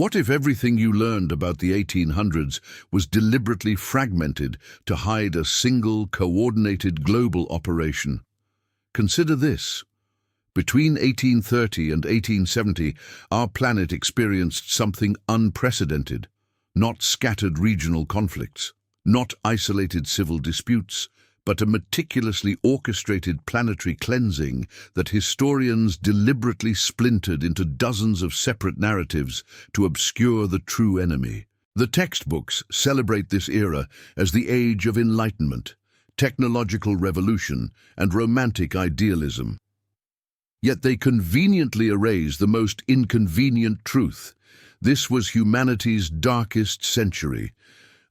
What if everything you learned about the 1800s was deliberately fragmented to hide a single, coordinated global operation? Consider this. Between 1830 and 1870, our planet experienced something unprecedented. Not scattered regional conflicts, not isolated civil disputes, but a meticulously orchestrated planetary cleansing that historians deliberately splintered into dozens of separate narratives to obscure the true enemy. The textbooks celebrate this era as the age of enlightenment, technological revolution, and romantic idealism. Yet they conveniently erase the most inconvenient truth. This was humanity's darkest century,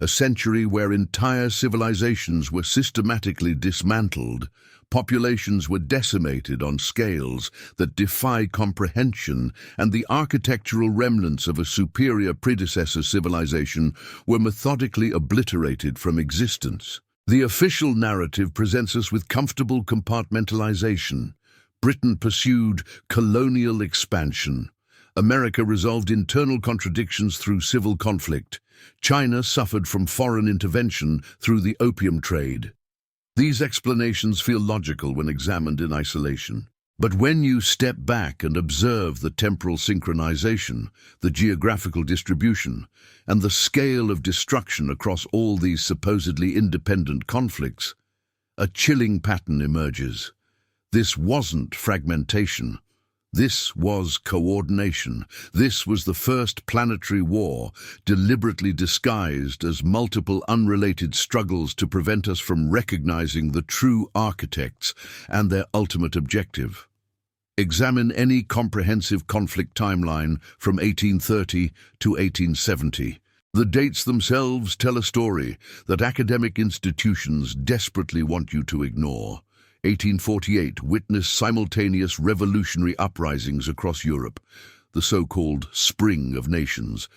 a century where entire civilizations were systematically dismantled, populations were decimated on scales that defy comprehension, and the architectural remnants of a superior predecessor civilization were methodically obliterated from existence. The official narrative presents us with comfortable compartmentalization. Britain pursued colonial expansion. America resolved internal contradictions through civil conflict. China suffered from foreign intervention through the opium trade. These explanations feel logical when examined in isolation. But when you step back and observe the temporal synchronization, the geographical distribution, and the scale of destruction across all these supposedly independent conflicts, a chilling pattern emerges. This wasn't fragmentation. This was coordination. This was the first planetary war, deliberately disguised as multiple unrelated struggles to prevent us from recognizing the true architects and their ultimate objective. Examine any comprehensive conflict timeline from 1830 to 1870. The dates themselves tell a story that academic institutions desperately want you to ignore. 1848 witnessed simultaneous revolutionary uprisings across Europe, the so-called Spring of Nations.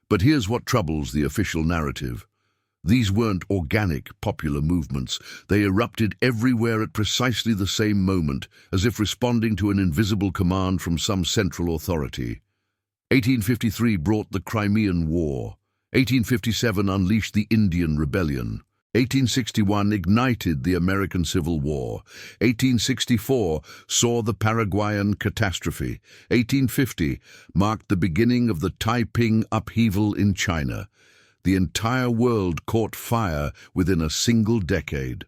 But here's what troubles the official narrative. These weren't organic, popular movements. They erupted everywhere at precisely the same moment, as if responding to an invisible command from some central authority. 1853 brought the Crimean War. 1857 unleashed the Indian Rebellion. 1861 ignited the American Civil War. 1864 saw the Paraguayan catastrophe. 1850 marked the beginning of the Taiping upheaval in China. The entire world caught fire within a single decade.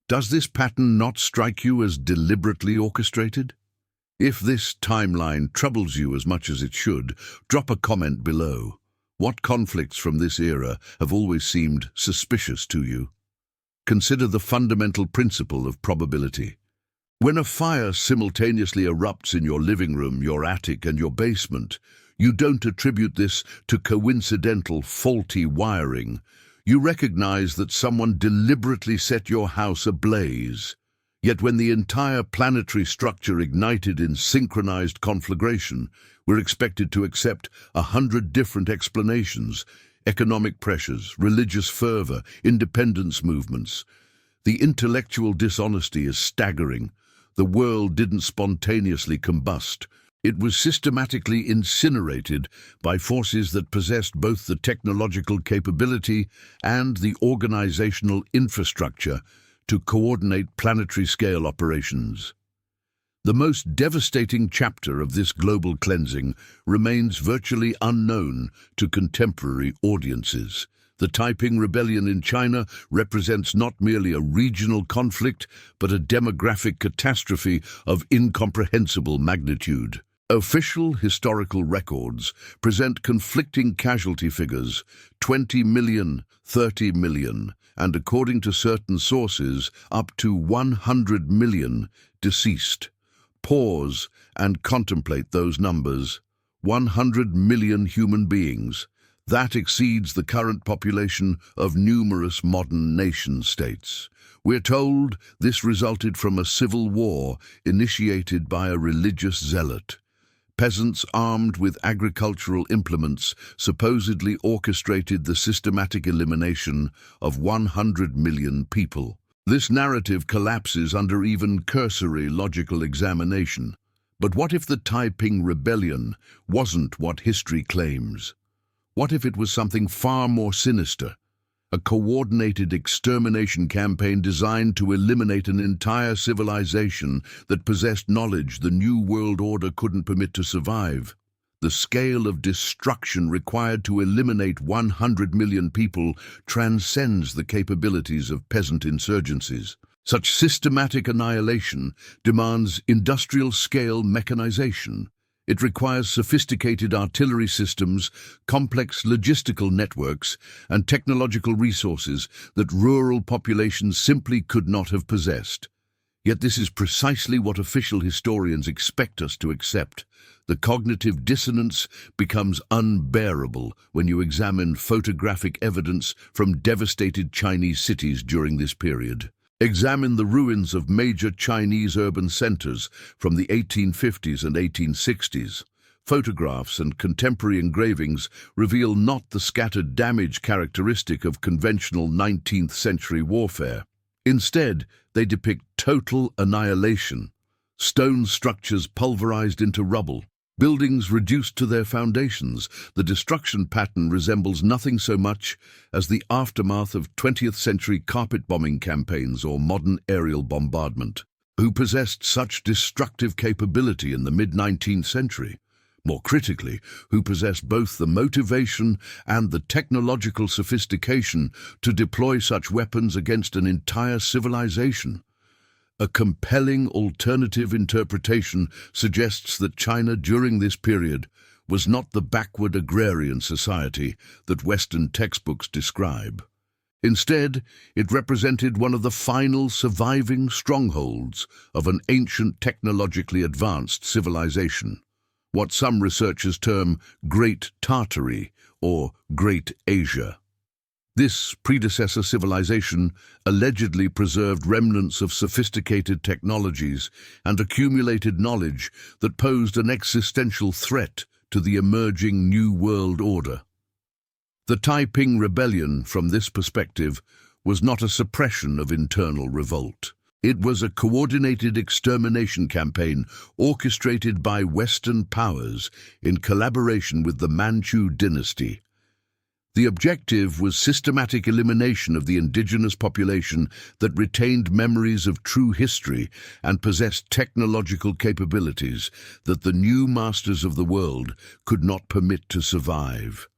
Does this pattern not strike you as deliberately orchestrated? If this timeline troubles you as much as it should, drop a comment below. What conflicts from this era have always seemed suspicious to you? Consider the fundamental principle of probability. When a fire simultaneously erupts in your living room, your attic, and your basement, you don't attribute this to coincidental, faulty wiring. You recognize that someone deliberately set your house ablaze. Yet when the entire planetary structure ignited in synchronized conflagration, we're expected to accept 100 different explanations: economic pressures, religious fervor, independence movements. The intellectual dishonesty is staggering. The world didn't spontaneously combust. It was systematically incinerated by forces that possessed both the technological capability and the organizational infrastructure to coordinate planetary-scale operations. The most devastating chapter of this global cleansing remains virtually unknown to contemporary audiences. The Taiping Rebellion in China represents not merely a regional conflict, but a demographic catastrophe of incomprehensible magnitude. Official historical records present conflicting casualty figures: 20 million, 30 million, and according to certain sources, up to 100 million deceased. Pause and contemplate those numbers. 100 million human beings. That exceeds the current population of numerous modern nation-states. We're told this resulted from a civil war initiated by a religious zealot. Peasants armed with agricultural implements supposedly orchestrated the systematic elimination of 100 million people. This narrative collapses under even cursory logical examination. But what if the Taiping Rebellion wasn't what history claims? What if it was something far more sinister? A coordinated extermination campaign designed to eliminate an entire civilization that possessed knowledge the New World Order couldn't permit to survive. The scale of destruction required to eliminate 100 million people transcends the capabilities of peasant insurgencies. Such systematic annihilation demands industrial-scale mechanization. It requires sophisticated artillery systems, complex logistical networks, and technological resources that rural populations simply could not have possessed. Yet this is precisely what official historians expect us to accept. The cognitive dissonance becomes unbearable when you examine photographic evidence from devastated Chinese cities during this period. Examine the ruins of major Chinese urban centers from the 1850s and 1860s. Photographs and contemporary engravings reveal not the scattered damage characteristic of conventional 19th century warfare. Instead, they depict total annihilation. Stone structures pulverized into rubble, buildings reduced to their foundations. The destruction pattern resembles nothing so much as the aftermath of 20th century carpet bombing campaigns or modern aerial bombardment. Who possessed such destructive capability in the mid-19th century? More critically, who possessed both the motivation and the technological sophistication to deploy such weapons against an entire civilization? A compelling alternative interpretation suggests that China during this period was not the backward agrarian society that Western textbooks describe. Instead, it represented one of the final surviving strongholds of an ancient technologically advanced civilization, what some researchers term Great Tartary or Great Asia. This predecessor civilization allegedly preserved remnants of sophisticated technologies and accumulated knowledge that posed an existential threat to the emerging New World Order. The Taiping Rebellion, from this perspective, was not a suppression of internal revolt. It was a coordinated extermination campaign orchestrated by Western powers in collaboration with the Manchu dynasty. The objective was systematic elimination of the indigenous population that retained memories of true history and possessed technological capabilities that the new masters of the world could not permit to survive.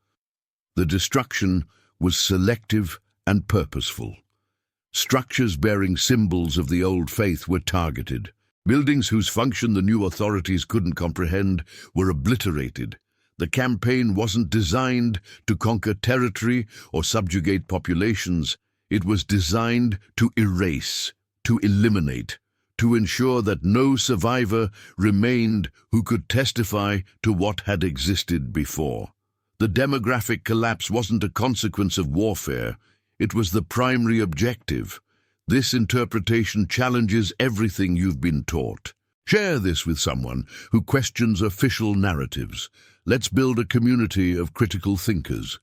The destruction was selective and purposeful. Structures bearing symbols of the old faith were targeted. Buildings whose function the new authorities couldn't comprehend were obliterated. The campaign wasn't designed to conquer territory or subjugate populations. It was designed to erase, to eliminate, to ensure that no survivor remained who could testify to what had existed before. The demographic collapse wasn't a consequence of warfare. It was the primary objective. This interpretation challenges everything you've been taught. Share this with someone who questions official narratives. Let's build a community of critical thinkers.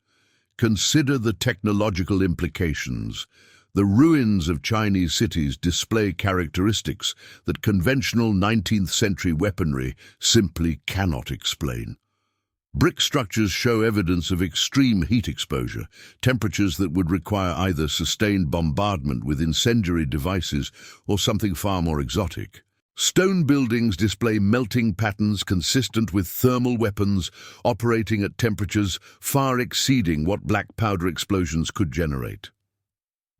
Consider the technological implications. The ruins of Chinese cities display characteristics that conventional 19th century weaponry simply cannot explain. Brick structures show evidence of extreme heat exposure, temperatures that would require either sustained bombardment with incendiary devices or something far more exotic. Stone buildings display melting patterns consistent with thermal weapons operating at temperatures far exceeding what black powder explosions could generate.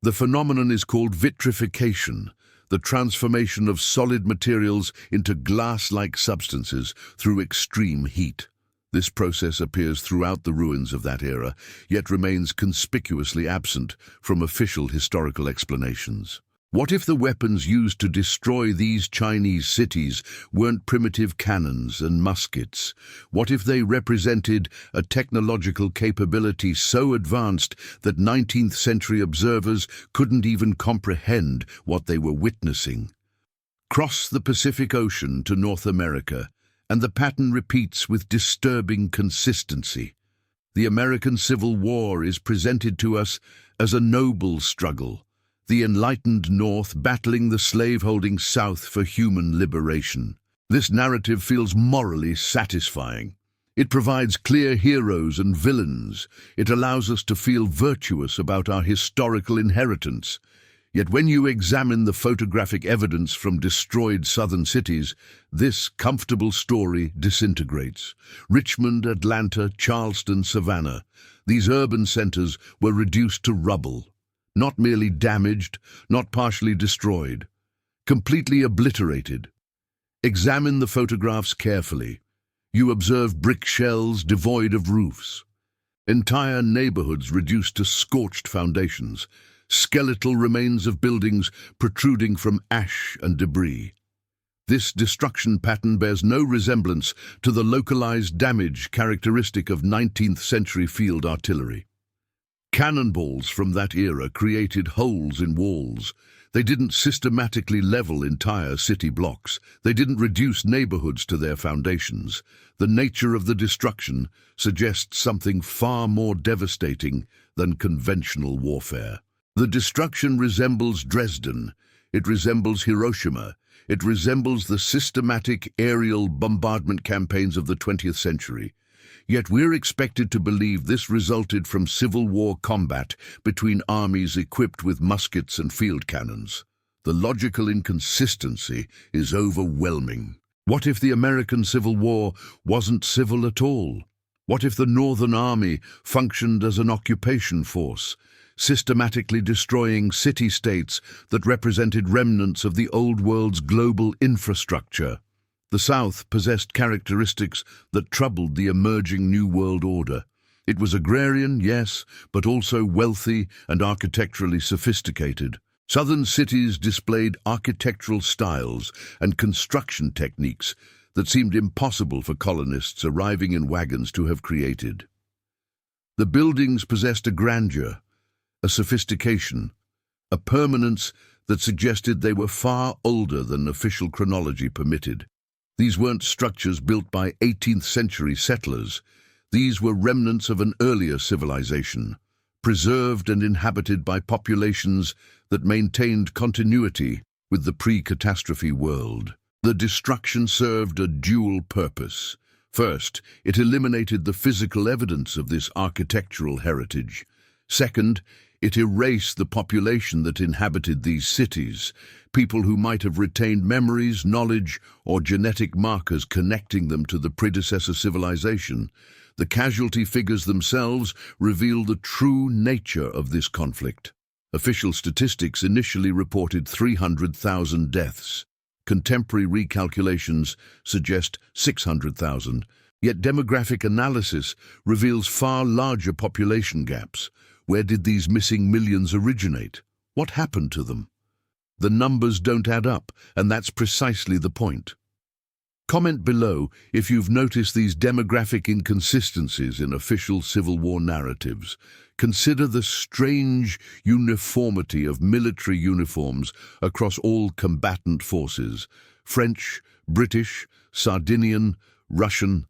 The phenomenon is called vitrification, the transformation of solid materials into glass-like substances through extreme heat. This process appears throughout the ruins of that era, yet remains conspicuously absent from official historical explanations. What if the weapons used to destroy these Chinese cities weren't primitive cannons and muskets? What if they represented a technological capability so advanced that 19th century observers couldn't even comprehend what they were witnessing? Cross the Pacific Ocean to North America, and the pattern repeats with disturbing consistency. The American Civil War is presented to us as a noble struggle, the enlightened North battling the slave-holding South for human liberation. This narrative feels morally satisfying. It provides clear heroes and villains. It allows us to feel virtuous about our historical inheritance. Yet when you examine the photographic evidence from destroyed southern cities, this comfortable story disintegrates. Richmond, Atlanta, Charleston, Savannah. These urban centers were reduced to rubble. Not merely damaged, not partially destroyed. Completely obliterated. Examine the photographs carefully. You observe brick shells devoid of roofs. Entire neighborhoods reduced to scorched foundations. Skeletal remains of buildings protruding from ash and debris. This destruction pattern bears no resemblance to the localized damage characteristic of 19th century field artillery. Cannonballs from that era created holes in walls. They didn't systematically level entire city blocks. They didn't reduce neighborhoods to their foundations. The nature of the destruction suggests something far more devastating than conventional warfare. The destruction resembles Dresden. It resembles Hiroshima. It resembles the systematic aerial bombardment campaigns of the 20th century. Yet we're expected to believe this resulted from Civil War combat between armies equipped with muskets and field cannons. The logical inconsistency is overwhelming. What if the American Civil War wasn't civil at all? What if the Northern Army functioned as an occupation force, systematically destroying city-states that represented remnants of the Old World's global infrastructure? The South possessed characteristics that troubled the emerging New World Order. It was agrarian, yes, but also wealthy and architecturally sophisticated. Southern cities displayed architectural styles and construction techniques that seemed impossible for colonists arriving in wagons to have created. The buildings possessed a grandeur, a sophistication, a permanence that suggested they were far older than official chronology permitted. These weren't structures built by 18th century settlers. These were remnants of an earlier civilization, preserved and inhabited by populations that maintained continuity with the pre-catastrophe world. The destruction served a dual purpose. First, it eliminated the physical evidence of this architectural heritage. Second, it erased the population that inhabited these cities, people who might have retained memories, knowledge, or genetic markers connecting them to the predecessor civilization. The casualty figures themselves reveal the true nature of this conflict. Official statistics initially reported 300,000 deaths. Contemporary recalculations suggest 600,000. Yet demographic analysis reveals far larger population gaps. Where did these missing millions originate? What happened to them? The numbers don't add up, and that's precisely the point. Comment below if you've noticed these demographic inconsistencies in official Civil War narratives. Consider the strange uniformity of military uniforms across all combatant forces. French, British, Sardinian, Russian.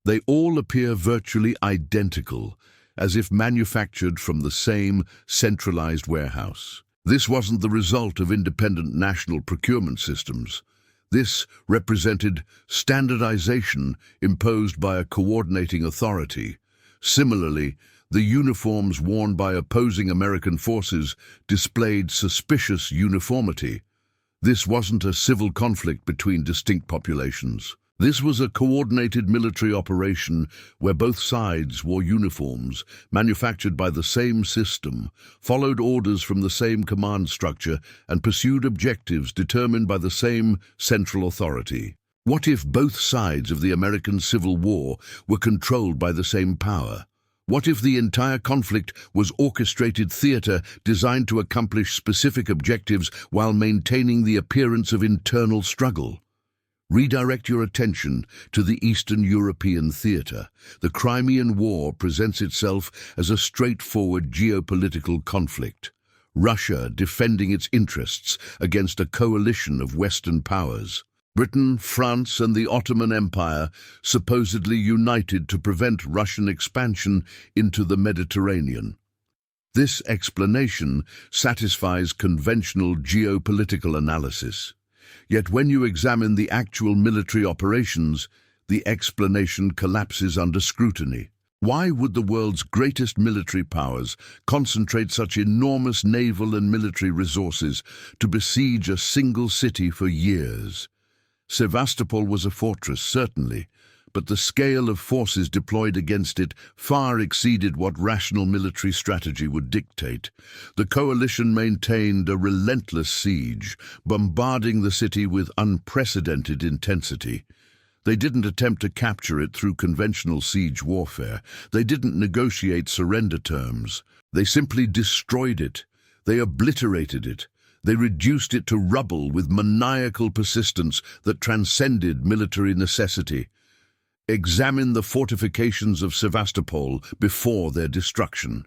They all appear virtually identical, as if manufactured from the same centralized warehouse. This wasn't the result of independent national procurement systems. This represented standardization imposed by a coordinating authority. Similarly, the uniforms worn by opposing American forces displayed suspicious uniformity. This wasn't a civil conflict between distinct populations. This was a coordinated military operation where both sides wore uniforms, manufactured by the same system, followed orders from the same command structure, and pursued objectives determined by the same central authority. What if both sides of the American Civil War were controlled by the same power? What if the entire conflict was orchestrated theater designed to accomplish specific objectives while maintaining the appearance of internal struggle? Redirect your attention to the Eastern European theater. The Crimean War presents itself as a straightforward geopolitical conflict. Russia defending its interests against a coalition of Western powers. Britain, France, and the Ottoman Empire supposedly united to prevent Russian expansion into the Mediterranean. This explanation satisfies conventional geopolitical analysis. Yet when you examine the actual military operations, the explanation collapses under scrutiny. Why would the world's greatest military powers concentrate such enormous naval and military resources to besiege a single city for years? Sevastopol was a fortress, certainly, but the scale of forces deployed against it far exceeded what rational military strategy would dictate. The coalition maintained a relentless siege, bombarding the city with unprecedented intensity. They didn't attempt to capture it through conventional siege warfare. They didn't negotiate surrender terms. They simply destroyed it. They obliterated it. They reduced it to rubble with maniacal persistence that transcended military necessity. Examine the fortifications of Sevastopol before their destruction.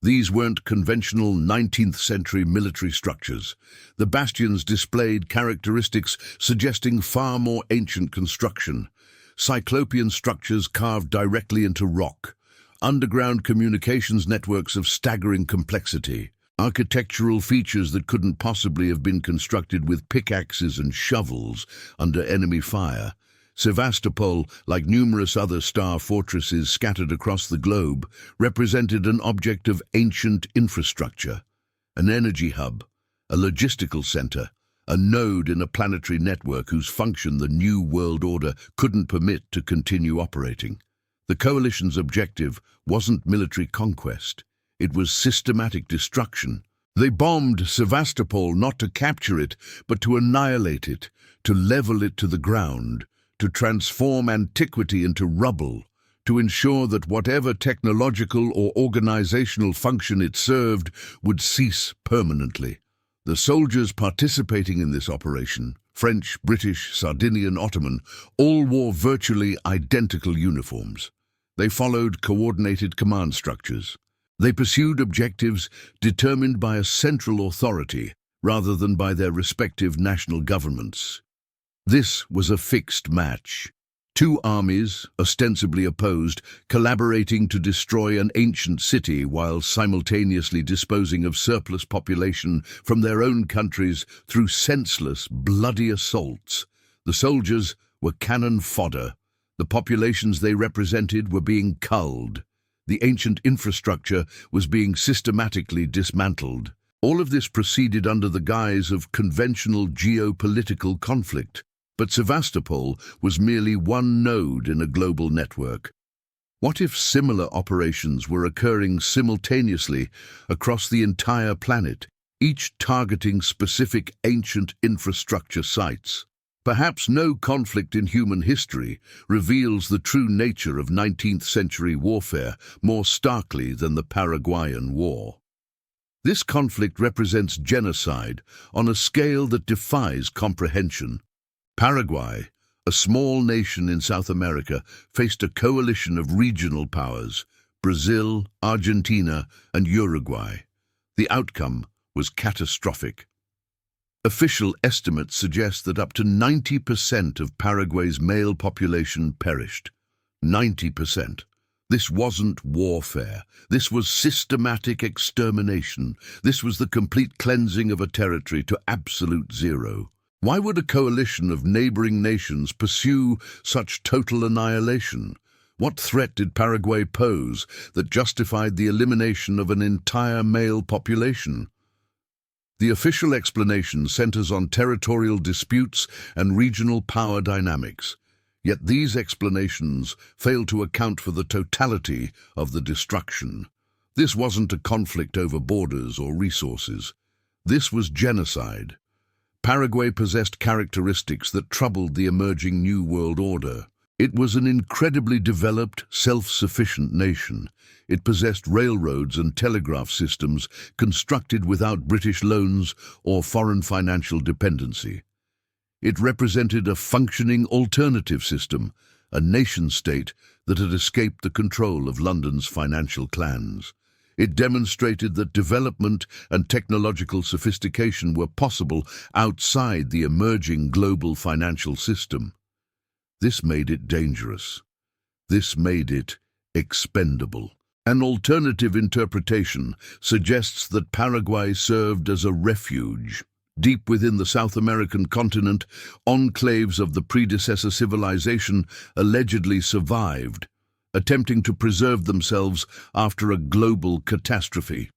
These weren't conventional 19th century military structures. The bastions displayed characteristics suggesting far more ancient construction. Cyclopean structures carved directly into rock. Underground communications networks of staggering complexity. Architectural features that couldn't possibly have been constructed with pickaxes and shovels under enemy fire. Sevastopol, like numerous other star fortresses scattered across the globe, represented an object of ancient infrastructure, an energy hub, a logistical center, a node in a planetary network whose function the New World Order couldn't permit to continue operating. The coalition's objective wasn't military conquest, it was systematic destruction. They bombed Sevastopol not to capture it, but to annihilate it, to level it to the ground, to transform antiquity into rubble, to ensure that whatever technological or organizational function it served would cease permanently. The soldiers participating in this operation, French, British, Sardinian, Ottoman, all wore virtually identical uniforms. They followed coordinated command structures. They pursued objectives determined by a central authority rather than by their respective national governments. This was a fixed match. Two armies, ostensibly opposed, collaborating to destroy an ancient city while simultaneously disposing of surplus population from their own countries through senseless, bloody assaults. The soldiers were cannon fodder. The populations they represented were being culled. The ancient infrastructure was being systematically dismantled. All of this proceeded under the guise of conventional geopolitical conflict. But Sevastopol was merely one node in a global network. What if similar operations were occurring simultaneously across the entire planet, each targeting specific ancient infrastructure sites? Perhaps no conflict in human history reveals the true nature of 19th century warfare more starkly than the Paraguayan War. This conflict represents genocide on a scale that defies comprehension. Paraguay, a small nation in South America, faced a coalition of regional powers, Brazil, Argentina, and Uruguay. The outcome was catastrophic. Official estimates suggest that up to 90% of Paraguay's male population perished. 90%. This wasn't warfare. This was systematic extermination. This was the complete cleansing of a territory to absolute zero. Why would a coalition of neighboring nations pursue such total annihilation? What threat did Paraguay pose that justified the elimination of an entire male population? The official explanation centers on territorial disputes and regional power dynamics. Yet these explanations fail to account for the totality of the destruction. This wasn't a conflict over borders or resources. This was genocide. Paraguay possessed characteristics that troubled the emerging New World Order. It was an incredibly developed, self-sufficient nation. It possessed railroads and telegraph systems constructed without British loans or foreign financial dependency. It represented a functioning alternative system, a nation-state that had escaped the control of London's financial clans. It demonstrated that development and technological sophistication were possible outside the emerging global financial system. This made it dangerous. This made it expendable. An alternative interpretation suggests that Paraguay served as a refuge, Deep within the South American continent, enclaves of the predecessor civilization allegedly survived, attempting to preserve themselves after a global catastrophe.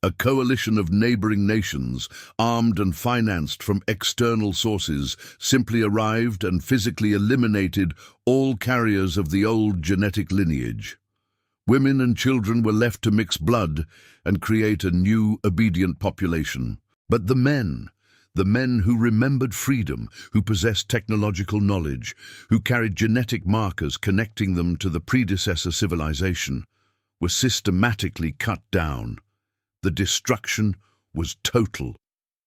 A coalition of neighboring nations, armed and financed from external sources, simply arrived and physically eliminated all carriers of the old genetic lineage. Women and children were left to mix blood and create a new, obedient population. But the men who remembered freedom, who possessed technological knowledge, who carried genetic markers connecting them to the predecessor civilization, were systematically cut down. The destruction was total.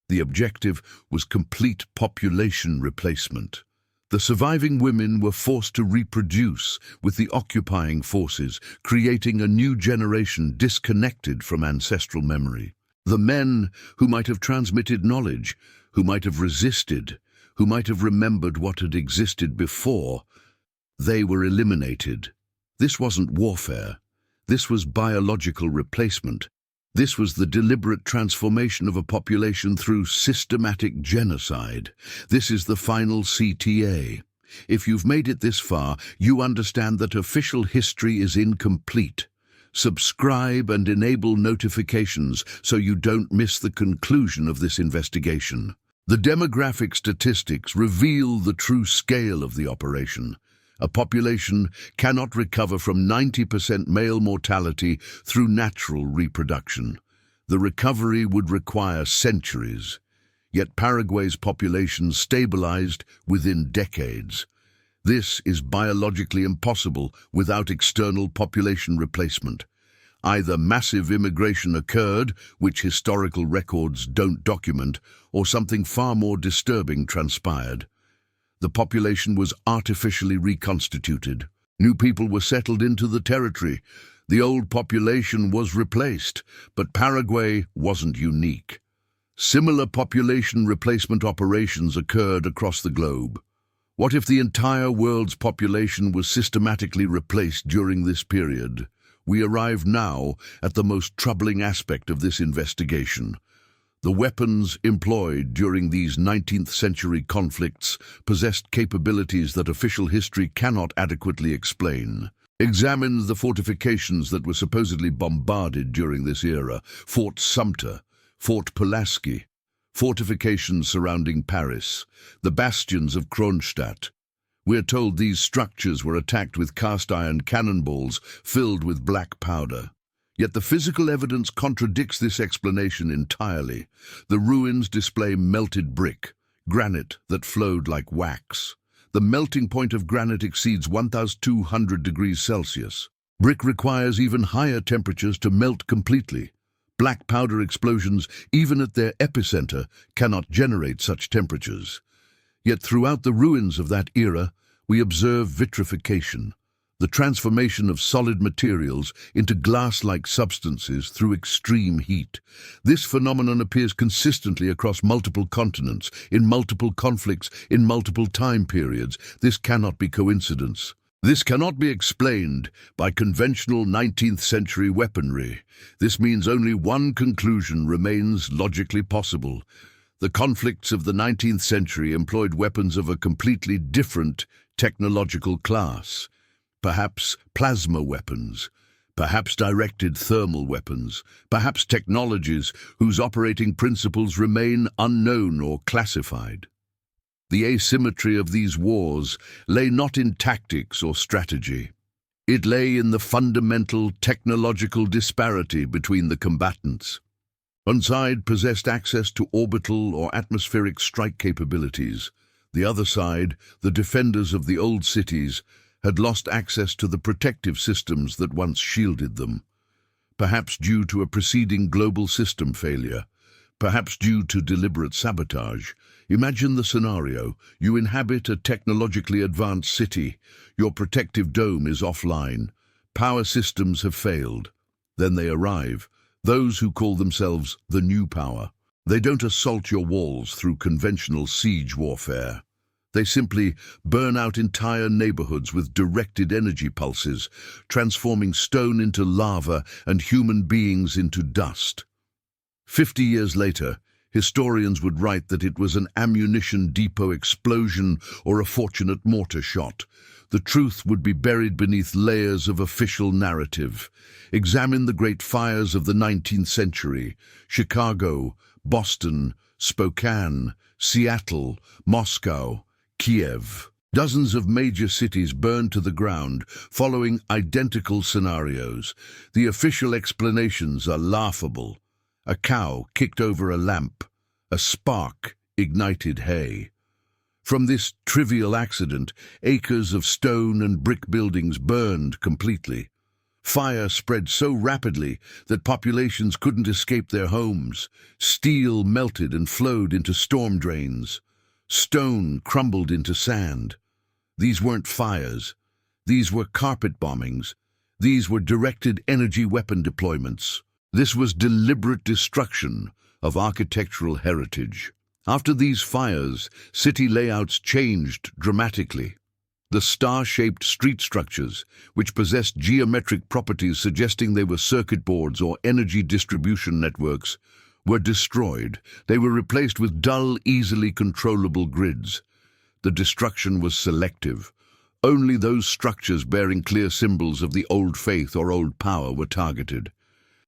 The objective was complete population replacement. The surviving women were forced to reproduce with the occupying forces, creating a new generation disconnected from ancestral memory. The men who might have transmitted knowledge, who might have resisted, who might have remembered what had existed before, they were eliminated. This wasn't warfare. This was biological replacement. This was the deliberate transformation of a population through systematic genocide. This is the final CTA. If you've made it this far, you understand that official history is incomplete. Subscribe and enable notifications so you don't miss the conclusion of this investigation. The demographic statistics reveal the true scale of the operation. A population cannot recover from 90% male mortality through natural reproduction. The recovery would require centuries. Yet Paraguay's population stabilized within decades. This is biologically impossible without external population replacement. Either massive immigration occurred, which historical records don't document, or something far more disturbing transpired. The population was artificially reconstituted. New people were settled into the territory. The old population was replaced, but Paraguay wasn't unique. Similar population replacement operations occurred across the globe. What if the entire world's population was systematically replaced during this period? We arrive now at the most troubling aspect of this investigation. The weapons employed during these 19th century conflicts possessed capabilities that official history cannot adequately explain. Examine the fortifications that were supposedly bombarded during this era: Fort Sumter, Fort Pulaski, fortifications surrounding Paris, the bastions of Kronstadt. We're told these structures were attacked with cast-iron cannonballs filled with black powder. Yet the physical evidence contradicts this explanation entirely. The ruins display melted brick, granite that flowed like wax. The melting point of granite exceeds 1,200 degrees Celsius. Brick requires even higher temperatures to melt completely. Black powder explosions, even at their epicenter, cannot generate such temperatures. Yet throughout the ruins of that era, we observe vitrification, the transformation of solid materials into glass-like substances through extreme heat. This phenomenon appears consistently across multiple continents, in multiple conflicts, in multiple time periods. This cannot be coincidence. This cannot be explained by conventional 19th century weaponry. This means only one conclusion remains logically possible. The conflicts of the 19th century employed weapons of a completely different technological class. Perhaps plasma weapons, perhaps directed thermal weapons, perhaps technologies whose operating principles remain unknown or classified. The asymmetry of these wars lay not in tactics or strategy. It lay in the fundamental technological disparity between the combatants. One side possessed access to orbital or atmospheric strike capabilities. The other side, the defenders of the old cities, had lost access to the protective systems that once shielded them. Perhaps due to a preceding global system failure, perhaps due to deliberate sabotage. Imagine the scenario: you inhabit a technologically advanced city, your protective dome is offline, power systems have failed. Then they arrive, those who call themselves the new power. They don't assault your walls through conventional siege warfare. They simply burn out entire neighborhoods with directed energy pulses, transforming stone into lava and human beings into dust. 50 years later, Historians would write that it was an ammunition depot explosion or a fortunate mortar shot. The truth would be buried beneath layers of official narrative. Examine the great fires of the 19th century: Chicago, Boston, Spokane, Seattle, Moscow, Kiev. Dozens of major cities burned to the ground, following identical scenarios. The official explanations are laughable. A cow kicked over a lamp. A spark ignited hay. From this trivial accident, acres of stone and brick buildings burned completely. Fire spread so rapidly that populations couldn't escape their homes. Steel melted and flowed into storm drains. Stone crumbled into sand. These weren't fires. These were carpet bombings. These were directed energy weapon deployments. This was deliberate destruction of architectural heritage. After these fires, city layouts changed dramatically. The star-shaped street structures, which possessed geometric properties suggesting they were circuit boards or energy distribution networks, were destroyed. They were replaced with dull, easily controllable grids. The destruction was selective. Only those structures bearing clear symbols of the old faith or old power were targeted.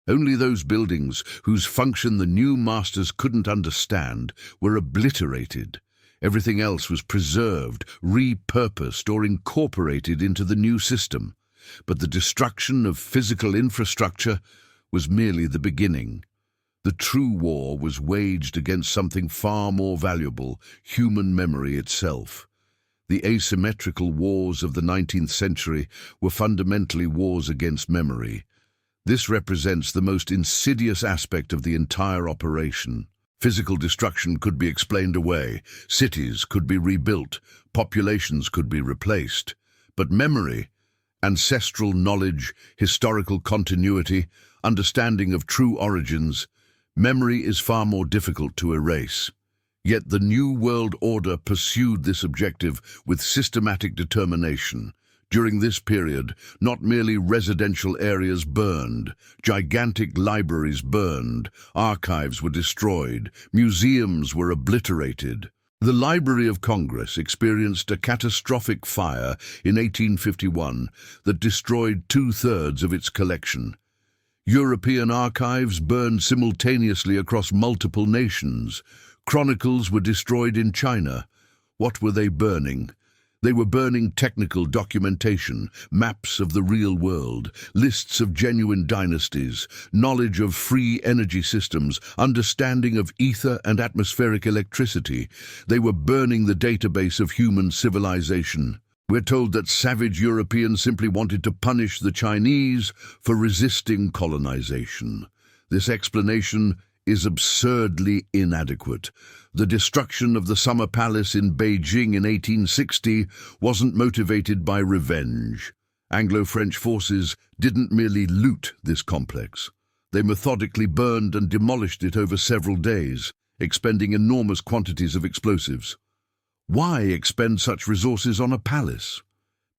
Only those buildings whose function the new masters couldn't understand were obliterated. Everything else was preserved, repurposed, or incorporated into the new system. But the destruction of physical infrastructure was merely the beginning. The true war was waged against something far more valuable: human memory itself. The asymmetrical wars of the 19th century were fundamentally wars against memory. This represents the most insidious aspect of the entire operation. Physical destruction could be explained away, cities could be rebuilt, populations could be replaced. But memory, ancestral knowledge, historical continuity, understanding of true origins, memory is far more difficult to erase. Yet the New World Order pursued this objective with systematic determination. During this period, not merely residential areas burned, gigantic libraries burned, archives were destroyed, museums were obliterated. The Library of Congress experienced a catastrophic fire in 1851 that destroyed 2/3 of its collection. European archives burned simultaneously across multiple nations. Chronicles were destroyed in China. What were they burning? They were burning technical documentation, maps of the real world, lists of genuine dynasties, knowledge of free energy systems, understanding of ether and atmospheric electricity. They were burning the database of human civilization. We're told that savage Europeans simply wanted to punish the Chinese for resisting colonization. This explanation is absurdly inadequate. The destruction of the Summer Palace in Beijing in 1860 wasn't motivated by revenge. Anglo-French forces didn't merely loot this complex. They methodically burned and demolished it over several days, expending enormous quantities of explosives. Why expend such resources on a palace?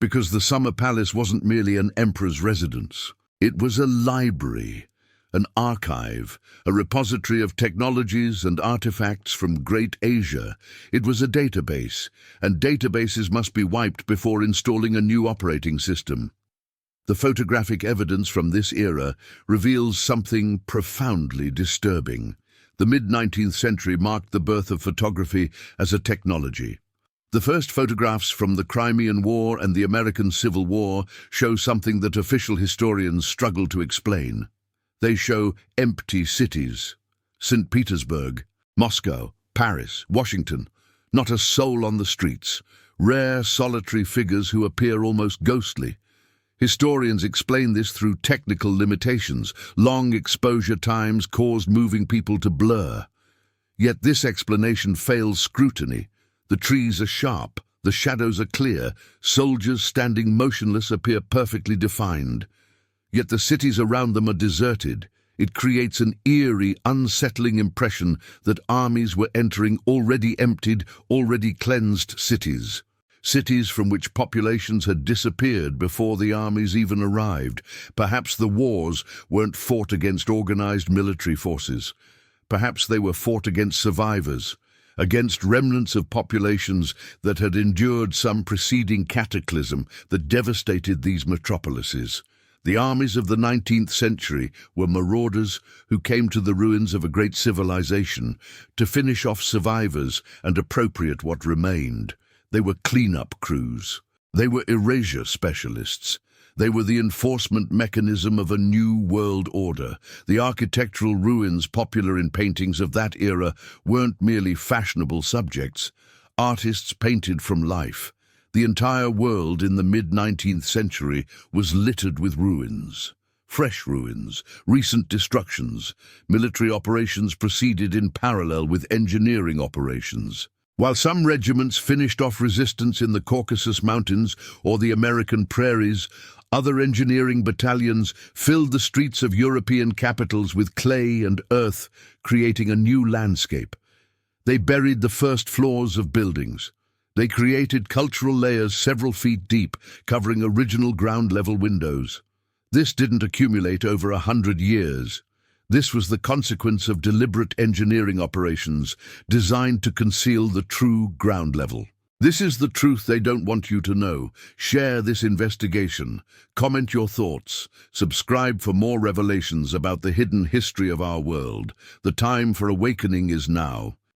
Because the Summer Palace wasn't merely an emperor's residence. It was a library, an archive, a repository of technologies and artifacts from Great Asia. It was a database, and databases must be wiped before installing a new operating system. The photographic evidence from this era reveals something profoundly disturbing. The mid-19th century marked the birth of photography as a technology. The first photographs from the Crimean War and the American Civil War show something that official historians struggle to explain. They show empty cities: St. Petersburg, Moscow, Paris, Washington. Not a soul on the streets. Rare, solitary figures who appear almost ghostly. Historians explain this through technical limitations. Long exposure times caused moving people to blur. Yet this explanation fails scrutiny. The trees are sharp, the shadows are clear, soldiers standing motionless appear perfectly defined. Yet the cities around them are deserted. It creates an eerie, unsettling impression that armies were entering already emptied, already cleansed cities. Cities from which populations had disappeared before the armies even arrived. Perhaps the wars weren't fought against organized military forces. Perhaps they were fought against survivors, against remnants of populations that had endured some preceding cataclysm that devastated these metropolises. The armies of the 19th century were marauders who came to the ruins of a great civilization to finish off survivors and appropriate what remained. They were cleanup crews. They were erasure specialists. They were the enforcement mechanism of a new world order. The architectural ruins popular in paintings of that era weren't merely fashionable subjects. Artists painted from life. The entire world in the mid-19th century was littered with ruins. Fresh ruins, recent destructions. Military operations proceeded in parallel with engineering operations. While some regiments finished off resistance in the Caucasus Mountains or the American prairies, other engineering battalions filled the streets of European capitals with clay and earth, creating a new landscape. They buried the first floors of buildings. They created cultural layers several feet deep, covering original ground-level windows. This didn't accumulate over 100 years. This was the consequence of deliberate engineering operations designed to conceal the true ground level. This is the truth they don't want you to know. Share this investigation. Comment your thoughts. Subscribe for more revelations about the hidden history of our world. The time for awakening is now.